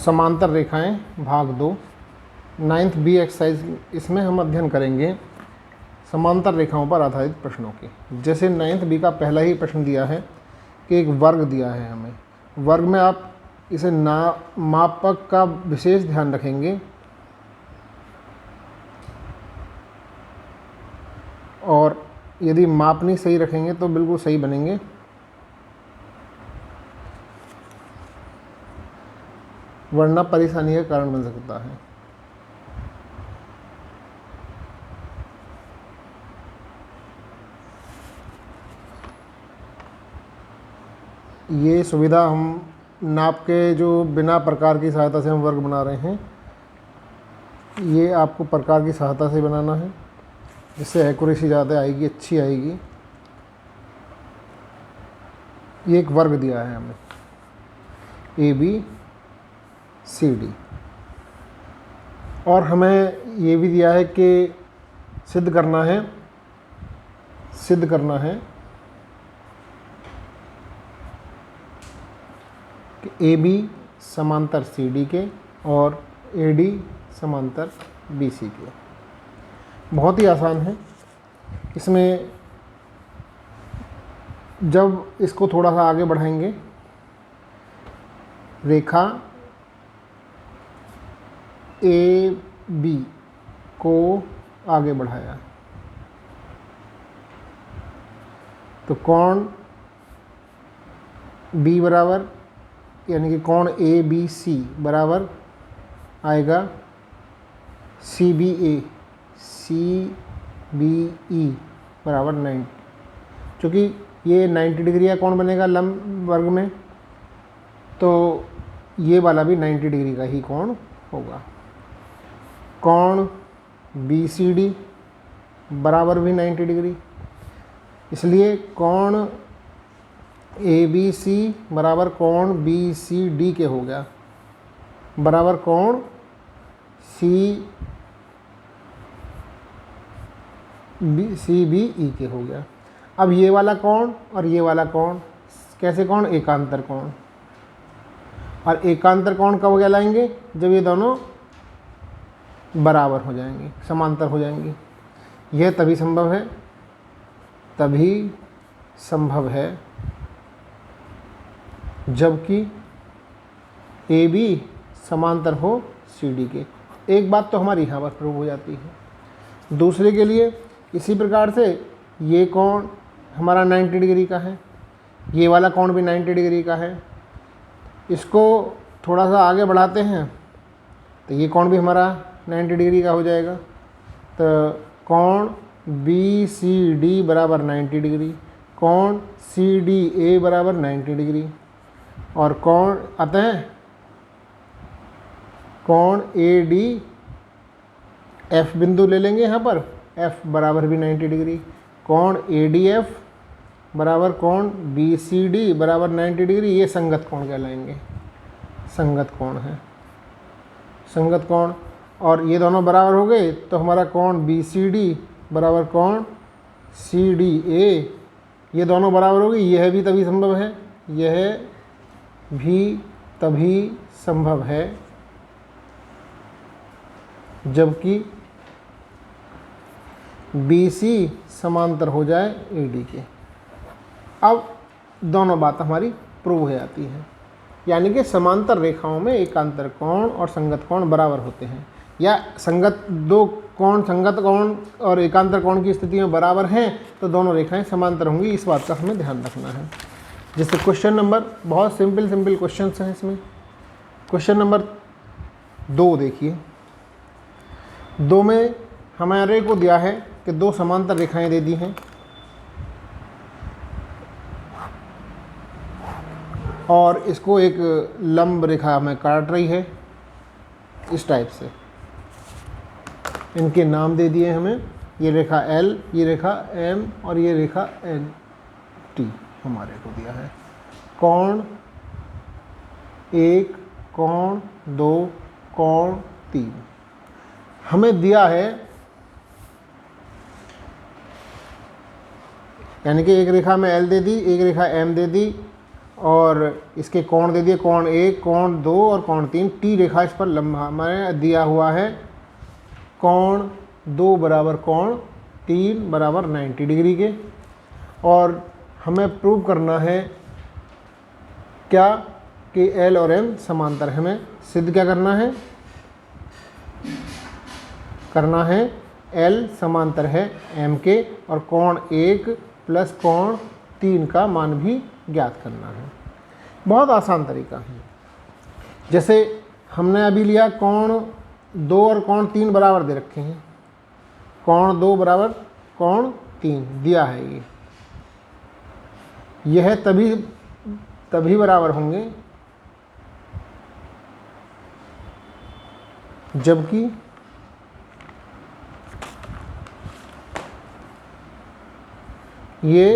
समांतर रेखाएं भाग 2 9th बी एक्सरसाइज, इसमें हम अध्ययन करेंगे समांतर रेखाओं पर आधारित प्रश्नों के। जैसे 9th बी का पहला ही प्रश्न दिया है कि एक वर्ग दिया है हमें, वर्ग में आप इसे मापक का विशेष ध्यान रखेंगे और यदि माप नहीं सही रखेंगे तो बिल्कुल सही बनेंगे। वरना परेशानी का कारण बन सकता है। ये सुविधा हम नाप के जो बिना प्रकार की सहायता से हम वर्ग बना रहे हैं, ये आपको प्रकार की सहायता से बनाना है, जिससे एक्यूरेसी ज़्यादा आएगी, अच्छी आएगी। ये एक वर्ग दिया है हमें ABCD, और हमें ये भी दिया है कि सिद्ध करना है कि AB समांतर CD के और AD समांतर BC के। बहुत ही आसान है। इसमें जब इसको थोड़ा सा आगे बढ़ाएंगे, रेखा AB को आगे बढ़ाया तो कोण B बराबर, यानी कि कोण ABC बराबर आएगा CBE बराबर 90। चूँकि ये 90 डिग्री का कोण बनेगा लंब वर्ग में, तो ये वाला भी 90 डिग्री का ही कोण होगा। कोण BCD बराबर भी 90 डिग्री, इसलिए कोण ABC बराबर कोण BCD के हो गया, बराबर कोण CBE के हो गया। अब ये वाला कोण और ये वाला कोण कैसे कोण? एकांतर कोण। और एकांतर कोण कब कहलाएंगे? जब ये दोनों बराबर हो जाएंगे, समांतर हो जाएंगे। यह तभी संभव है जबकि AB समांतर हो CD के। एक बात तो हमारी यहाँ पर प्रूव हो जाती है। दूसरे के लिए इसी प्रकार से ये कोण हमारा 90 डिग्री का है, ये वाला कोण भी 90 डिग्री का है। इसको थोड़ा सा आगे बढ़ाते हैं तो ये कोण भी हमारा 90 डिग्री का हो जाएगा। तो कोण BCD बराबर 90 डिग्री, कोण CDA बराबर 90 डिग्री, और कोण अतः कोण ADF बिंदु ले लेंगे यहाँ पर, F बराबर भी 90 डिग्री। कोण ADF बराबर कोण BCD बराबर 90 डिग्री, ये संगत कोण कहलाएंगे, संगत कोण है, संगत कोण। और ये दोनों बराबर हो गए तो हमारा कोण BCD बराबर कोण CDA, ये दोनों बराबर हो गए। यह भी तभी संभव है, यह भी तभी संभव है जबकि BC समांतर हो जाए AD के। अब दोनों बात हमारी प्रूव हो जाती है, यानी कि समांतर रेखाओं में एकांतर कोण और संगत कोण बराबर होते हैं, या दो कोण संगत कोण और एकांतर कोण की स्थिति में बराबर हैं तो दोनों रेखाएं समांतर होंगी। इस बात का हमें ध्यान रखना है। जैसे क्वेश्चन नंबर, बहुत सिंपल क्वेश्चन हैं इसमें। क्वेश्चन नंबर 2 देखिए। 2 में हमारे को दिया है कि दो समांतर रेखाएं दे दी हैं और इसको एक लंब रेखा हमें काट रही है इस टाइप से। इनके नाम दे दिए हमें, ये रेखा L, ये रेखा M और ये रेखा NT हमारे को दिया है। कोण 1, कोण 2, कोण 3 हमें दिया है, यानी कि एक रेखा में L दे दी, एक रेखा M दे दी और इसके कोण दे दिए, कोण 1, कोण 2 और कोण 3। टी रेखा इस पर लंबा हमारे दिया हुआ है। कोण 2 बराबर कोण 3 बराबर 90 डिग्री के। और हमें प्रूव करना है क्या कि एल और एम समांतर है। हमें सिद्ध क्या करना है, एल समांतर है एम के, और कोण 1 प्लस कोण 3 का मान भी ज्ञात करना है। बहुत आसान तरीका है। जैसे हमने अभी लिया कोण 2 और कोण 3 बराबर दे रखे हैं। कोण 2 बराबर कोण 3 दिया है। यह तभी बराबर होंगे जबकि ये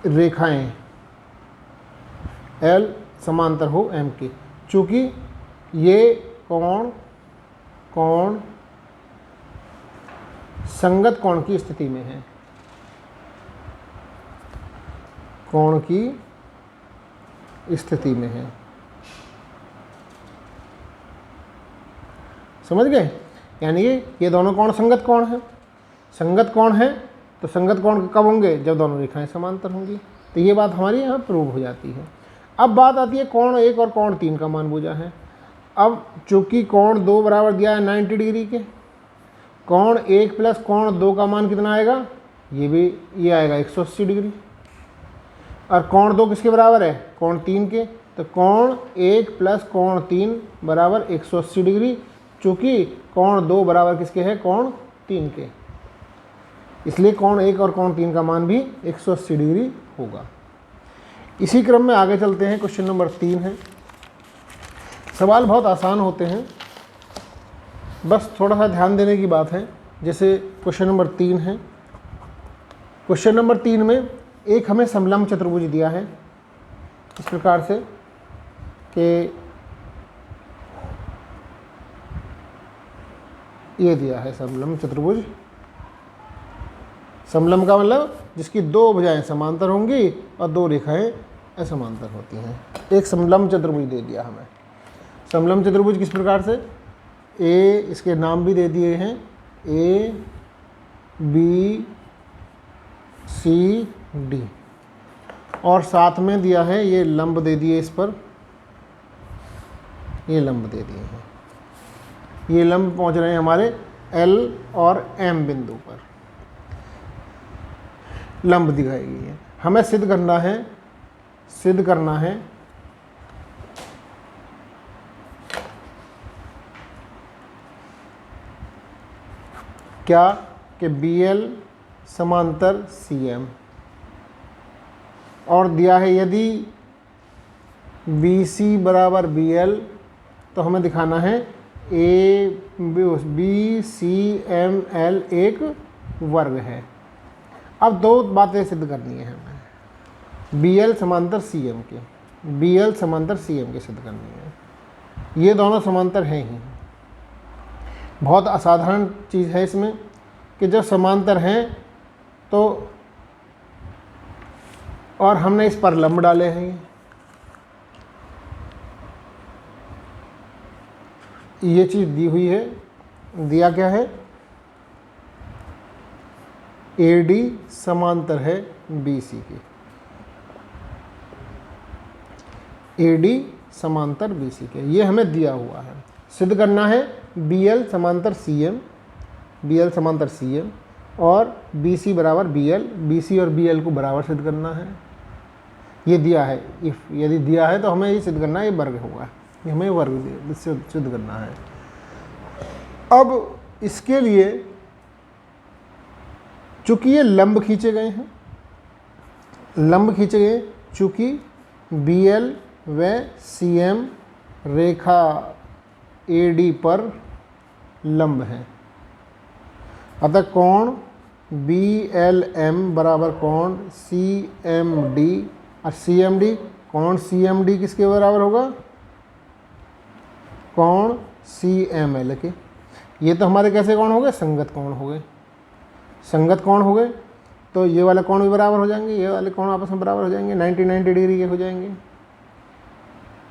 रेखाएं L समांतर हो M के। चूँकि ये कोण संगत कोण की स्थिति में है, कोण की स्थिति में है। समझ गए? यानी ये दोनों कोण संगत कोण है। संगत कोण है तो संगत कोण कब होंगे, जब दोनों रेखाएं समांतर होंगी। तो ये बात हमारी यहाँ प्रूव हो जाती है। अब बात आती है कोण 1 और कोण 3 का मान पूछा है। अब चूंकि कोण 2 बराबर दिया है 90 डिग्री के, कोण 1 प्लस कोण 2 का मान कितना आएगा, ये आएगा 180 डिग्री। और कोण 2 किसके बराबर है, कोण 3 के। तो कोण 1 प्लस कोण 3 बराबर 180 डिग्री। चूँकि कोण 2 बराबर किसके है, कोण 3 के, इसलिए कोण 1 और कोण 3 का मान भी 180 डिग्री होगा। इसी क्रम में आगे चलते हैं। क्वेश्चन नंबर 3 है। सवाल बहुत आसान होते हैं, बस थोड़ा सा ध्यान देने की बात है। जैसे क्वेश्चन नंबर 3 है। क्वेश्चन नंबर 3 में एक हमें समलंब चतुर्भुज दिया है इस प्रकार से कि ये दिया है समलंब चतुर्भुज। समलंब का मतलब जिसकी 2 भुजाएं समांतर होंगी और 2 रेखाएं असमांतर होती हैं। एक समलंब चतुर्भुज दे दिया हमें। समलंब चतुर्भुज किस प्रकार से, ए, इसके नाम भी दे दिए हैं, ए बी सी डी, और साथ में दिया है ये लंब दे दिए, इस पर ये लंब दे दिए हैं। ये लंब पहुंच रहे हैं हमारे एल और एम बिंदु पर, लंब दिखाई गई है। हमें सिद्ध करना है क्या कि BL समांतर CM, और दिया है यदि BC बराबर BL तो हमें दिखाना है BCML एक वर्ग है। अब 2 बातें सिद्ध करनी है हमें। BL समांतर CM के, सिद्ध करनी है। ये दोनों समांतर हैं ही। बहुत असाधारण चीज़ है इसमें कि जब समांतर हैं तो, और हमने इस पर लंब डाले हैं, ये चीज़ दी हुई है। दिया क्या है, AD समांतर है BC के, AD समांतर BC के, ये हमें दिया हुआ है। सिद्ध करना है BL समांतर CM, और BC बराबर BL, BC और BL को बराबर सिद्ध करना है। ये दिया है। यदि दिया है तो हमें ये सिद्ध करना है, ये वर्ग होगा, ये हमें वर्ग सिद्ध करना है। अब इसके लिए चूंकि ये लंब खींचे गए हैं, चूंकि BL व CM रेखा AD पर लंब है, अतः कोण BLM बराबर कोण CMD, और CMD, कोण CMD किसके बराबर होगा, कोण CML के। ये तो हमारे कैसे कोण हो गए, संगत कोण हो गए। तो ये वाले कोण भी बराबर हो जाएंगे, ये वाले कोण आपस में बराबर हो जाएंगे, 90 डिग्री के हो जाएंगे।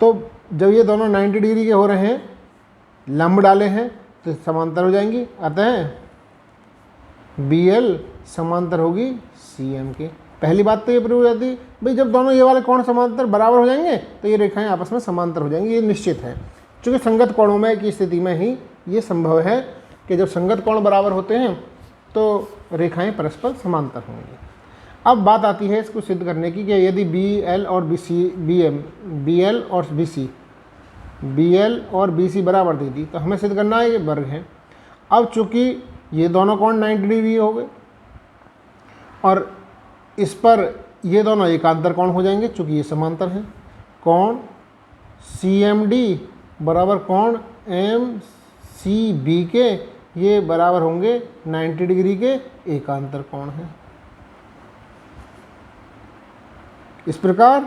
तो जब ये दोनों 90 डिग्री के हो रहे हैं, लंब डाले हैं, तो समांतर हो जाएंगी। अतः BL समांतर होगी CM के। पहली बात तो ये प्रूव हो जाती है भाई, जब दोनों ये वाले कोण समांतर बराबर हो जाएंगे तो ये रेखाएं आपस में समांतर हो जाएंगी, ये निश्चित है। क्योंकि संगत कोणों में की स्थिति में ही ये संभव है कि जब संगत कोण बराबर होते हैं तो रेखाएं परस्पर समांतर होंगी। अब बात आती है इसको सिद्ध करने की कि यदि BL और BC बराबर दे दी तो हमें सिद्ध करना है ये वर्ग है। अब चूंकि ये दोनों कोण 90 डिग्री हो गए और इस पर ये दोनों एकांतर कोण हो जाएंगे चूंकि ये समांतर हैं। कोण CMD बराबर कोण MCB के ये बराबर होंगे 90 डिग्री के एकांतर कोण हैं। इस प्रकार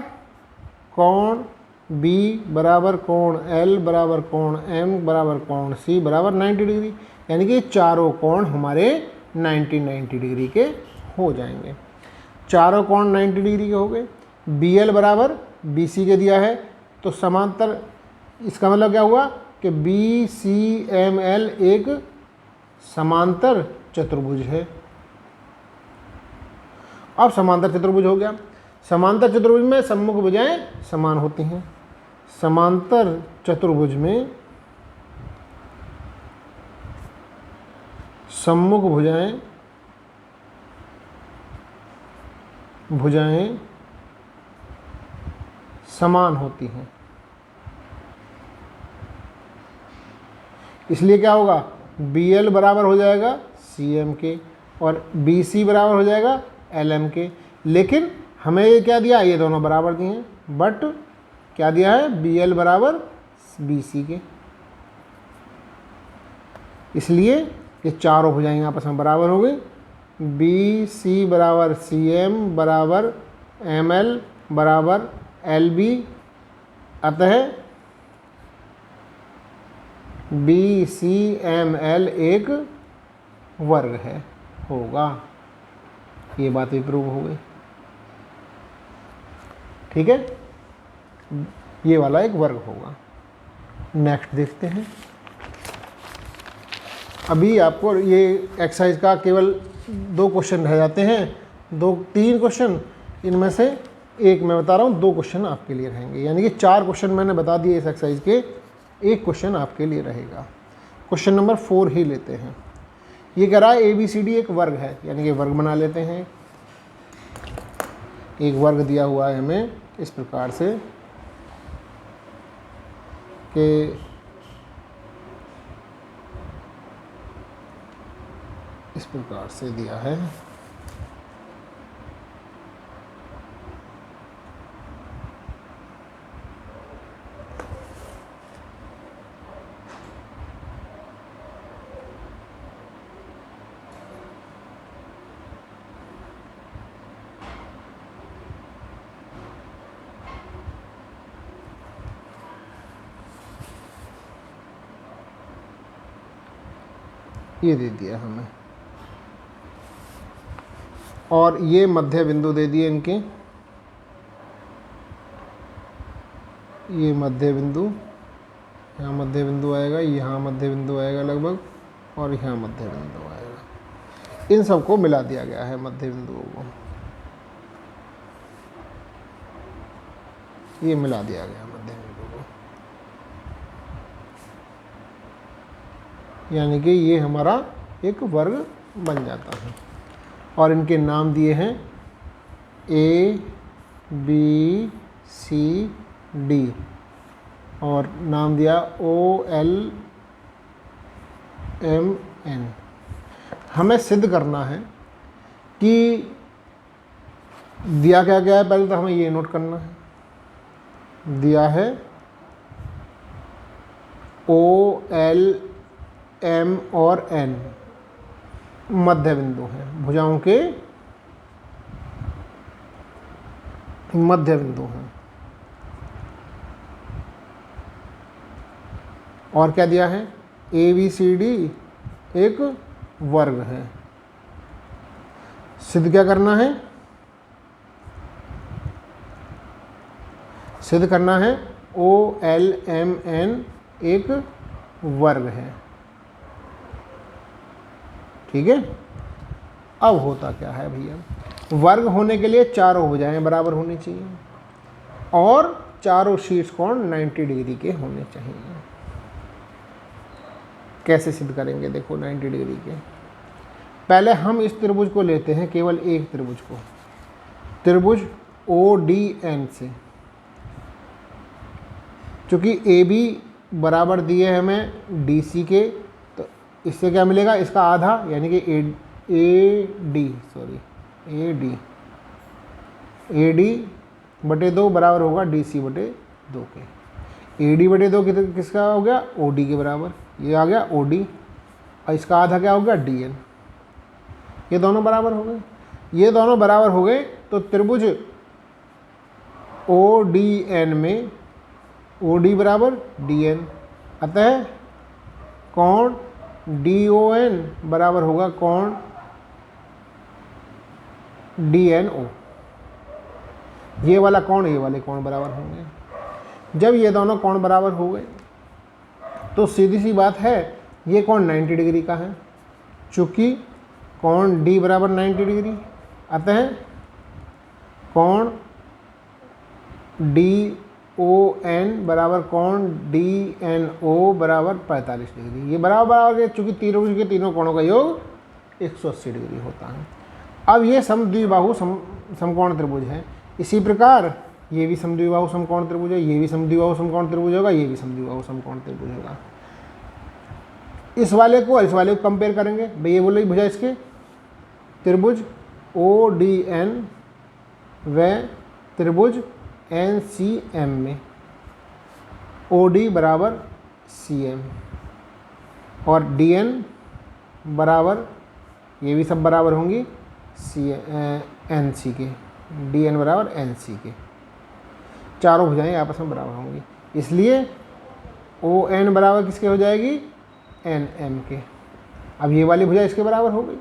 कोण B बराबर कोण L बराबर कोण M बराबर कोण C बराबर 90 डिग्री, यानी कि चारों कोण हमारे 90 डिग्री के हो जाएंगे। चारों कोण 90 डिग्री के हो गए। BL बराबर BC के दिया है तो समांतर, इसका मतलब क्या हुआ कि BCML एक समांतर चतुर्भुज है। अब समांतर चतुर्भुज हो गया। समांतर चतुर्भुज में सम्मुख भुजाएं समान होती हैं। समांतर चतुर्भुज में सम्मुख भुजाएं समान होती हैं। इसलिए क्या होगा, BL बराबर हो जाएगा CM के और BC बराबर हो जाएगा LM के। लेकिन हमें ये क्या दिया, ये दोनों बराबर दिए हैं, बट क्या दिया है, BL बराबर BC के। इसलिए ये चारों भुजाएं आपस में बराबर हो गई। BC बराबर CM बराबर ML बराबर LB। अतः BCML एक वर्ग है, होगा। ये बात भी प्रूव हो गई। ठीक है, ये वाला एक वर्ग होगा। नेक्स्ट देखते हैं। अभी आपको ये एक्सरसाइज का केवल 2 क्वेश्चन रह जाते हैं, 3 क्वेश्चन, इनमें से एक मैं बता रहा हूँ, 2 क्वेश्चन आपके लिए रहेंगे। यानी कि 4 क्वेश्चन मैंने बता दिए इस एक्सरसाइज के, 1 क्वेश्चन आपके लिए रहेगा। क्वेश्चन नंबर 4 ही लेते हैं। ये कह रहा है ABCD एक वर्ग है, यानी कि वर्ग बना लेते हैं। एक वर्ग दिया हुआ है हमें इस प्रकार से कि इस प्रकार से दिया है। ये दे दिया हमें और ये मध्य बिंदु दे दिए इनके। ये मध्य बिंदु, यहाँ मध्य बिंदु आएगा, यहाँ मध्य बिंदु आएगा लगभग, और यहाँ मध्य बिंदु आएगा। इन सबको मिला दिया गया है मध्य बिंदुओं को, ये मिला दिया गया मध्य बिंदु को, यानी कि ये हमारा एक वर्ग बन जाता है। और इनके नाम दिए हैं A B C D और नाम दिया O L M N। हमें सिद्ध करना है कि दिया क्या क्या है, पहले तो हमें ये नोट करना है। दिया है O L M और N मध्य बिंदु हैं, भुजाओं के मध्य बिंदु हैं। और क्या दिया है, ABCD एक वर्ग है। सिद्ध क्या करना है? सिद्ध करना है OLMN एक वर्ग है। ठीक है। अब होता क्या है भैया, वर्ग होने के लिए चारों भुजाएं बराबर होनी चाहिए और चारों शीर्ष कोण 90 डिग्री के होने चाहिए। कैसे सिद्ध करेंगे? देखो 90 डिग्री के, पहले हम इस त्रिभुज को लेते हैं, केवल एक त्रिभुज को, त्रिभुज ODN से। चूँकि AB बराबर दिए हैं हमें DC के, तो इससे क्या मिलेगा? इसका आधा, यानी कि AD बटे 2 बराबर होगा DC बटे 2 के। AD बटे 2 किसका हो गया? OD के बराबर। ये आ गया OD, और इसका आधा क्या हो गया? DN। ये दोनों बराबर हो गए। ये दोनों बराबर हो गए तो त्रिभुज ODN में OD बराबर DN, अतः कोण DON बराबर होगा कोण DNO। ये वाला कोण ये वाले कोण बराबर होंगे। जब ये दोनों कोण बराबर हो गए तो सीधी सी बात है, ये कोण 90 डिग्री का है। चूँकि कोण D बराबर 90 डिग्री, अतः कोण DON बराबर कोण DNO बराबर 45 डिग्री। ये बराबर है, चूँकि त्रिभुज के तीनों कोणों का योग 180 डिग्री होता है। अब ये समद्विबाहु समकोण त्रिभुज है। इसी प्रकार ये भी समद्विबाहु समकोण त्रिभुज है, ये भी समद्विबाहु समकोण त्रिभुज होगा, ये भी समद्विबाहु समकोण त्रिभुज होगा। इस वाले को इस वाले को कंपेयर करेंगे, भाई ये बोले भुजा इसके, त्रिभुज ODN व त्रिभुज NCM में OD बराबर CM और DN बराबर, ये भी सब बराबर होंगी NC के, DN बराबर NC के। चारों भुजाएं आपस में बराबर होंगी, इसलिए ON बराबर किसके हो जाएगी? NM के। अब ये वाली भुजा इसके बराबर हो गई।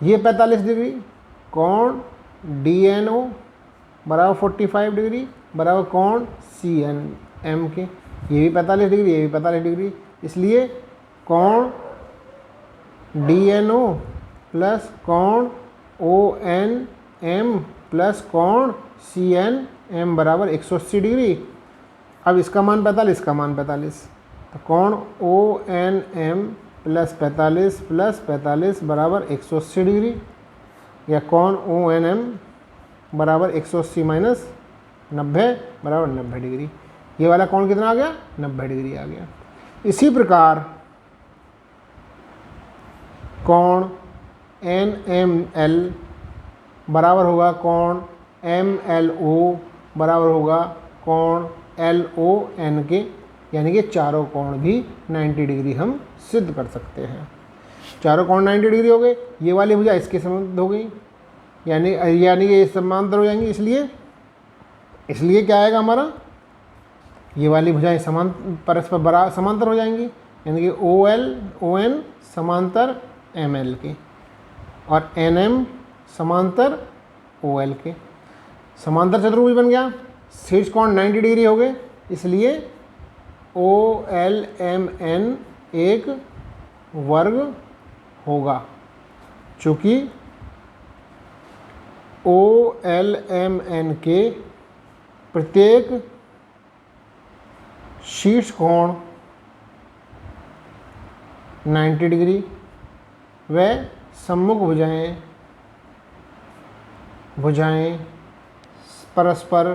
ये 45 डिग्री कोण DNO बराबर 45 डिग्री बराबर कोण CNM के। ये भी 45 डिग्री, ये भी 45 डिग्री, इसलिए कोण DNO प्लस कोण ONM प्लस कोण CNM बराबर 180 डिग्री। अब इसका मान 45, इसका मान 45, तो कोण ONM प्लस 45 बराबर 180 डिग्री, या कोण ONM बराबर 180 माइनस 90 बराबर 90 डिग्री। ये वाला कोण कितना आ गया? 90 डिग्री आ गया। इसी प्रकार कोण NML बराबर होगा कोण MLO बराबर होगा कोण LON के, यानी कि चारों कोण भी 90 डिग्री हम सिद्ध कर सकते हैं। चारों कोण 90 डिग्री हो गए। ये वाली भुजा इसके संबंध हो गई, यानी ये समांतर हो जाएंगी। इसलिए क्या आएगा हमारा? ये वाली भुजाएं परस्पर समांतर हो जाएंगी, यानी कि ON समांतर ML के और NM समांतर OL के। समांतर चतुर्भुज बन गया। शीर्ष कोण 90 डिग्री हो गए, इसलिए OLMN एक वर्ग होगा। चूँकि OLMN के प्रत्येक शीर्ष कोण 90 डिग्री व सम्मुख भुजाएं परस्पर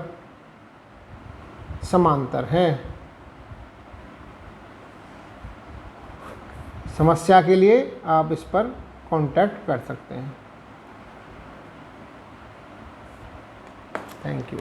समांतर हैं। समस्या के लिए आप इस पर कांटेक्ट कर सकते हैं। Thank you.